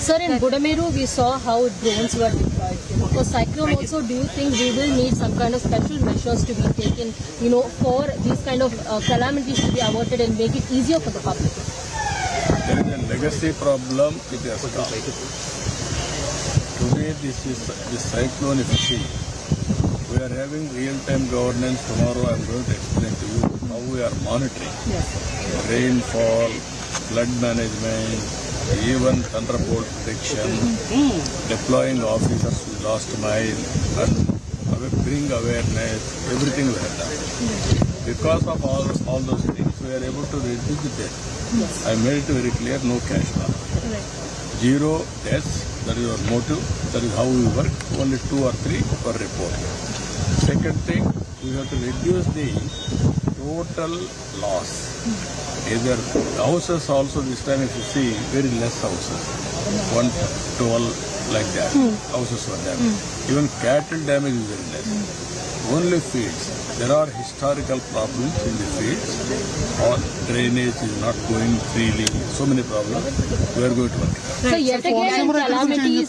Sir, in Budameru, we saw how drones were deployed. For cyclone also, do you think we will need some kind of special measures to be taken, for these kind of calamities to be averted and make it easier for the public? There is a legacy problem with Eskom. Today, this cyclone, if you see, we are having real-time governance. Tomorrow, I am going to explain to you how we are monitoring rainfall, flood management, even thunderbolt protection, deploying officers to last mile, and bring awareness. Everything we have done. Because of all those things, we are able to reduce the death. I made it very clear: no cash loss, zero deaths. That is our motive. That is how we work. Only 2 or 3 per report. Second thing, we have to reduce the total loss. Either houses also this time, if you see, very less houses, 112 like that. Houses were damaged. Even cattle damage is very less. Only fields. There are historical problems in the fields. Or drainage is not going freely. So many problems. We are going to work. So yet again, calamities.